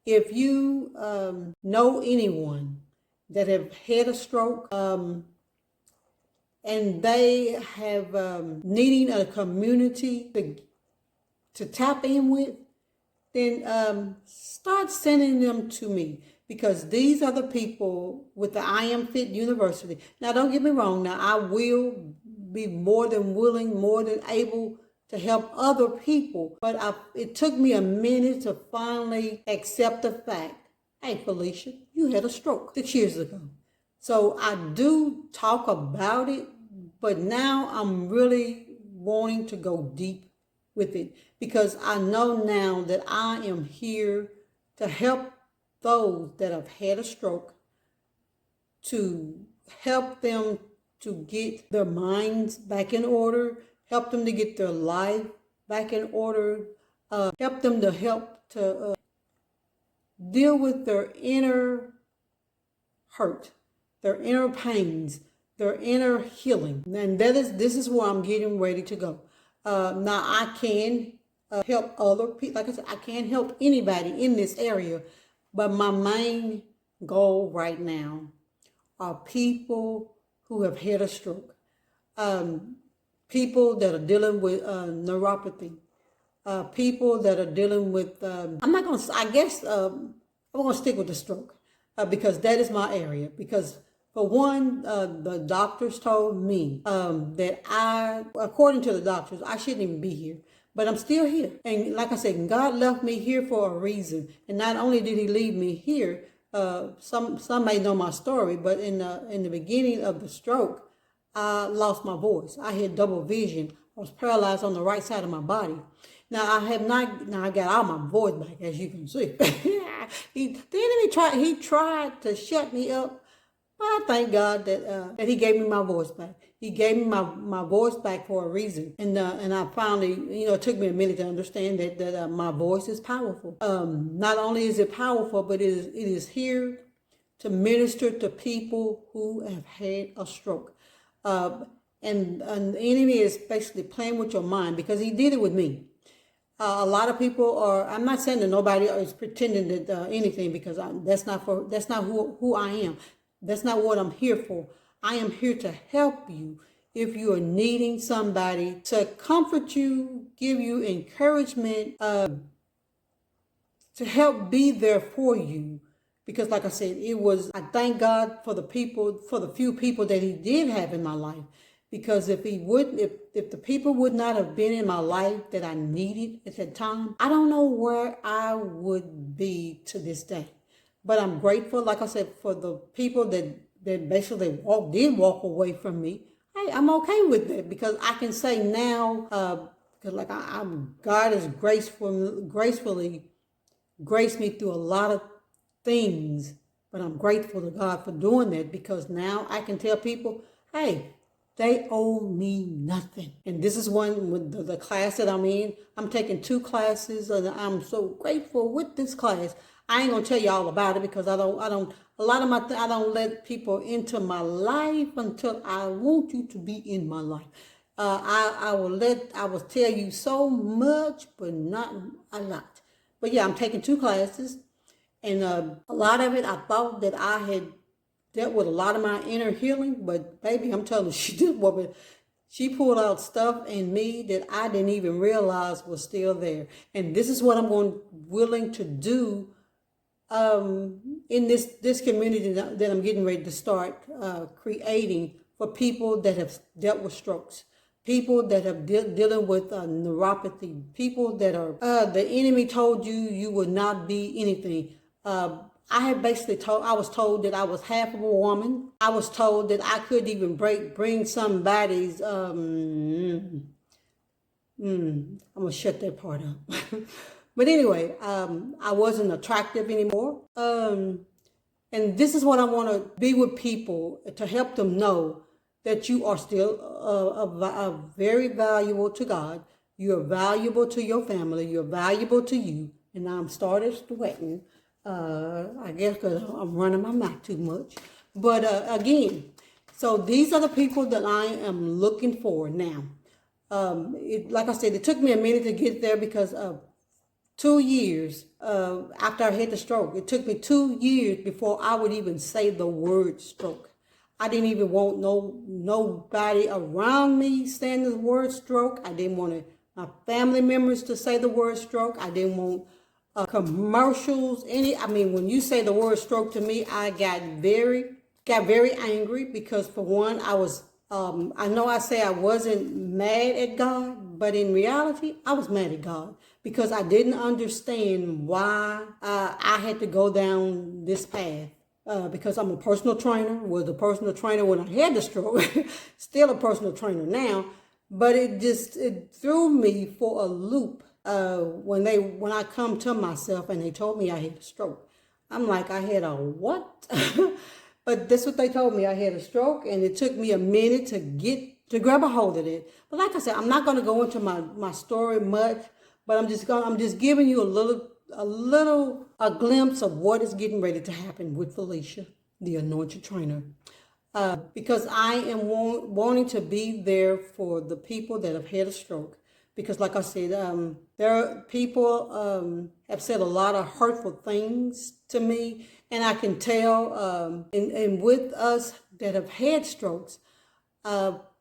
If you know anyone that have had a stroke and they have needing a community to tap in with, then start sending them to me, because these are the people with the I Am Fit University. Now, don't get me wrong. Now, I will be more than willing, more than able to help other people. But it took me a minute to finally accept the fact, hey, Felicia, you had a stroke 6 years ago. So I do talk about it, but now I'm really wanting to go deep with it, because I know now that I am here to help those that have had a stroke, to help them to get their minds back in order, help them to get their life back in order, help them to deal with their inner hurt, their inner pains, their inner healing. And this is where I'm getting ready to go. Now I can help other people. Like I said, I can't help anybody in this area, but my main goal right now are people who have had a stroke, people that are dealing with neuropathy, people that are dealing with, I'm not going to, I guess I'm going to stick with the stroke because that is my area. Because for one, the doctors told me that according to the doctors, I shouldn't even be here. But I'm still here. And like I said, God left me here for a reason. And not only did he leave me here, some may know my story, but in the beginning of the stroke, I lost my voice. I had double vision. I was paralyzed on the right side of my body. Now I got all my voice back, as you can see. The enemy tried to shut me up. But I thank God that he gave me my voice back. He gave me my voice back for a reason. And I finally, it took me a minute to understand that my voice is powerful. Not only is it powerful, but it is here to minister to people who have had a stroke. And the enemy is basically playing with your mind, because he did it with me. A lot of people I'm not saying that nobody is pretending that anything, because that's not who I am. That's not what I'm here for. I am here to help you if you are needing somebody to comfort you, give you encouragement, to help be there for you. Because like I said, I thank God for the few people that he did have in my life. Because if the people would not have been in my life that I needed at that time, I don't know where I would be to this day. But I'm grateful, like I said, for the people that basically did walk away from me. Hey, I'm okay with that, because I can say now, because like God has gracefully graced me through a lot of things. But I'm grateful to God for doing that, because now I can tell people, hey, they owe me nothing. And this is one with the class that I'm in. I'm taking 2 classes, and I'm so grateful with this class. I ain't gonna tell you all about it, because I don't let people into my life until I want you to be in my life. I will tell you so much, but not a lot. But yeah, I'm taking 2 classes, and a lot of it I thought that I had dealt with a lot of my inner healing, but baby, I'm telling you, she pulled out stuff in me that I didn't even realize was still there. And this is what I'm willing to do in this community that I'm getting ready to start creating for people that have dealt with strokes, people that have dealing with neuropathy, people that are the enemy told you would not be anything. I was told that I was half of a woman. I was told that I couldn't even bring somebody's, I'm going to shut that part up. But anyway, I wasn't attractive anymore. And this is what I want to be with people, to help them know that you are still very valuable to God. You're valuable to your family. You're valuable to you. And I'm started sweating. I guess because I'm running my mouth too much. But again, so these are the people that I am looking for now. Like I said, it took me a minute to get there, because 2 years after I had the stroke. It took me 2 years before I would even say the word stroke. I didn't even want nobody around me saying the word stroke. I didn't want my family members to say the word stroke. I didn't want commercials. When you say the word stroke to me, I got very angry because, for one, I know I say I wasn't mad at God, but in reality, I was mad at God because I didn't understand why I had to go down this path. Because I'm a personal trainer, was a personal trainer when I had the stroke, still a personal trainer now, but it threw me for a loop when I come to myself and they told me I had a stroke. I'm like, I had a what? But that's what they told me. I had a stroke, and it took me a minute to grab a hold of it. But like I said, I'm not going to go into my story much, but I'm just giving you a glimpse of what is getting ready to happen with Felicia, the Anointed Trainer. Because I am wanting to be there for the people that have had a stroke. Because like I said, there are people have said a lot of hurtful things to me, and I can tell, and with us that have had strokes,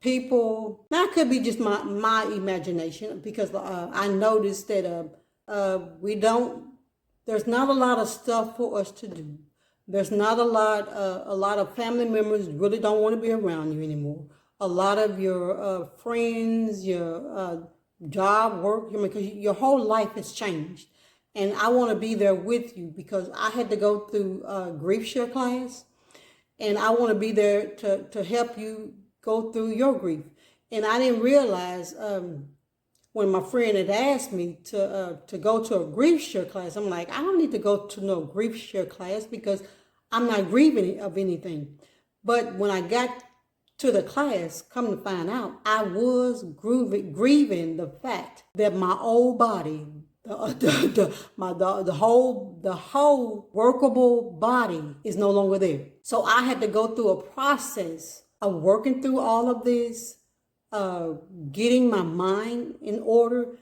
people, now it could be just my imagination, because I noticed that there's not a lot of stuff for us to do. There's not a lot of family members really don't want to be around you anymore. A lot of your friends, your job, work, because your whole life has changed. And I want to be there with you because I had to go through grief share class, and I want to be there to help you go through your grief. And I didn't realize when my friend had asked me to go to a grief share class, I'm like, I don't need to go to no grief share class because I'm not grieving of anything. But when I got to the class, come to find out, I was grieving the fact that my old body, the whole workable body is no longer there. So I had to go through a process of working through all of this, getting my mind in order,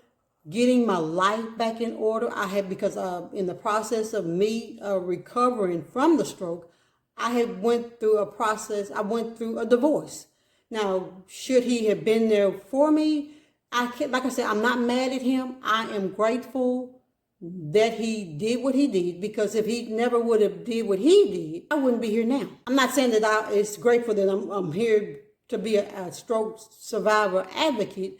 getting my life back in order. Because in the process of me recovering from the stroke, I had went through a process. I went through a divorce. Now, should he have been there for me? Like I said, I'm not mad at him. I am grateful that he did what he did, because if he never would have did what he did, I wouldn't be here now. I'm not saying that it's grateful that I'm here to be a stroke survivor advocate,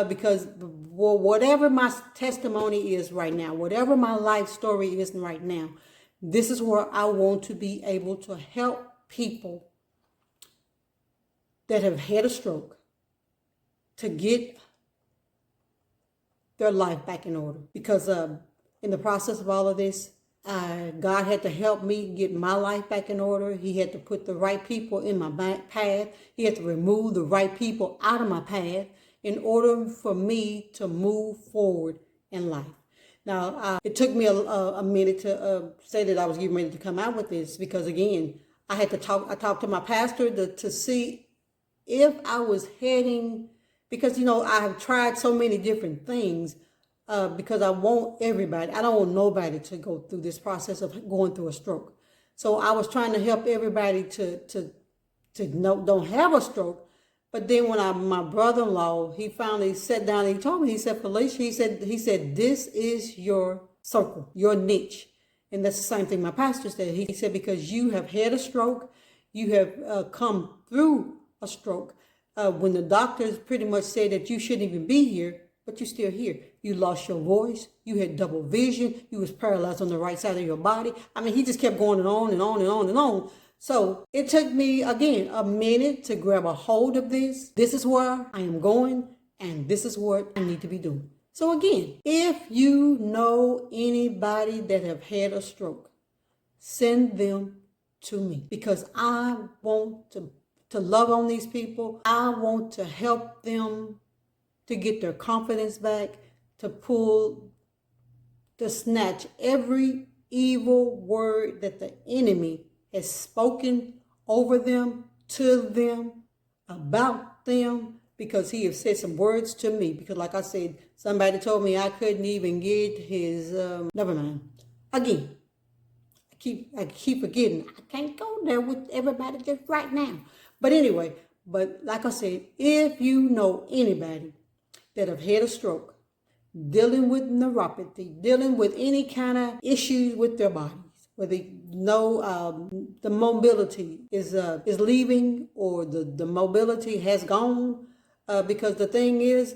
because whatever my testimony is right now, whatever my life story is right now, this is where I want to be able to help people that have had a stroke to get their life back in order. Because in the process of all of this, God had to help me get my life back in order. He had to put the right people in my path. He had to remove the right people out of my path in order for me to move forward in life. Now, it took me a minute to say that I was getting ready to come out with this, because again, I talked to my pastor to see if I was heading, because I have tried so many different things, because I don't want nobody to go through this process of going through a stroke. So I was trying to help everybody to don't have a stroke. But then when my brother-in-law, he finally sat down and he told me, he said, Felicia, he said, this is your circle, your niche. And that's the same thing my pastor said. He said, because you have had a stroke, you have come through a stroke. When the doctors pretty much said that you shouldn't even be here, but you're still here. You lost your voice. You had double vision. You was paralyzed on the right side of your body. He just kept going and on and on and on and on. So it took me, again, a minute to grab a hold of this. This is where I am going, and this is what I need to be doing. So again, if you know anybody that have had a stroke, send them to me, because I want to love on these people. I want to help them to get their confidence back, to snatch every evil word that the enemy has spoken over them, to them, about them, because he has said some words to me. Because like I said, Somebody told me I couldn't even get his, never mind. Again, I keep forgetting. I can't go there with everybody just right now. But anyway, but like I said, if you know anybody that have had a stroke, dealing with neuropathy, dealing with any kind of issues with their bodies, where they know the mobility is leaving, or the mobility has gone, because the thing is,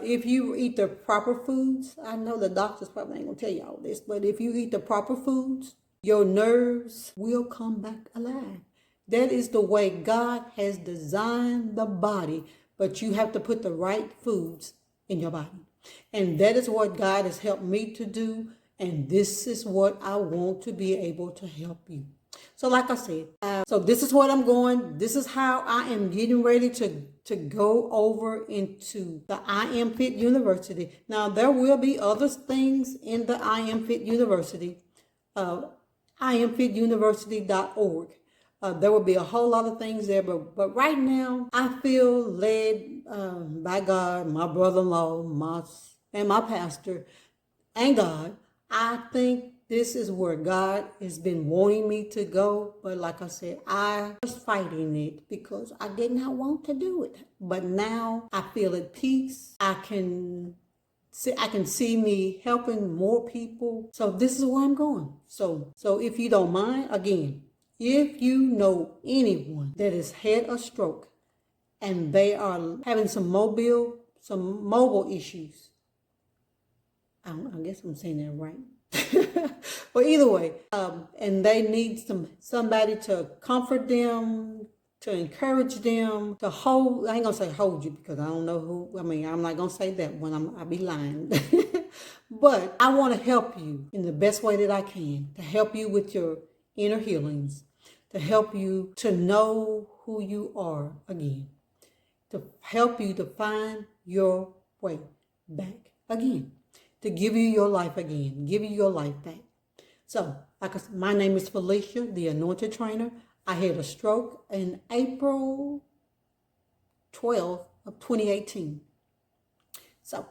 if you eat the proper foods, I know the doctors probably ain't gonna tell you all this, but if you eat the proper foods, your nerves will come back alive. That is the way God has designed the body, but you have to put the right foods in your body. And that is what God has helped me to do. And this is what I want to be able to help you. So like I said, so this is what I'm going. This is how I am getting ready to go over into the I Am Fit University. Now, there will be other things in the I Am Fit University. IamFitUniversity.org. There will be a whole lot of things there, but right now I feel led by God, my brother-in-law, and my pastor, and God. I think this is where God has been wanting me to go, but like I said, I was fighting it because I did not want to do it. But now I feel at peace. I can see me helping more people. So this is where I'm going. So if you don't mind, again, if you know anyone that has had a stroke and they are having some mobile issues, I guess I'm saying that right. But either way, and they need somebody to comfort them, to encourage them, to hold. I ain't gonna say hold you because I don't know who. I mean, I'm not gonna say that one. I'll be lying. But I want to help you in the best way that I can, to help you with your inner healings, to help you to know who you are again, to help you to find your way back again, to give you your life again, give you your life back. So, like I said, my name is Felicia, the Anointed Trainer. I had a stroke in April 12th of 2018. So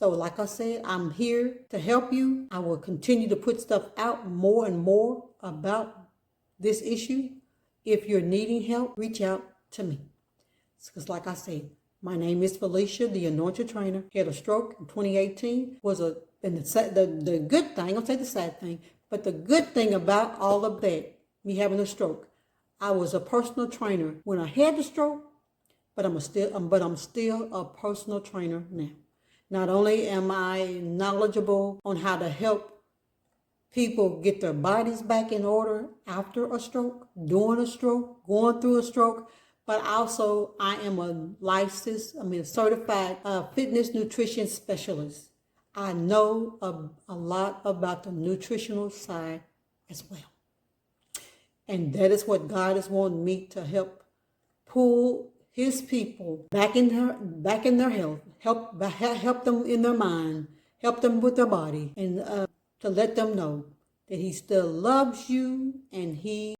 like I said, I'm here to help you. I will continue to put stuff out more and more about this issue. If you're needing help, reach out to me. Because like I said, my name is Felicia, the Anointed Trainer. Had a stroke in 2018. And the good thing, I'm going to say the sad thing, but the good thing about all of that, me having a stroke, I was a personal trainer when I had the stroke, but I'm still a personal trainer now. Not only am I knowledgeable on how to help people get their bodies back in order after a stroke, during a stroke, going through a stroke, but also I am a certified fitness nutrition specialist. I know a lot about the nutritional side as well. And that is what God is wanting me to help pull his people back in their health, help them in their mind, help them with their body, and to let them know that he still loves you and he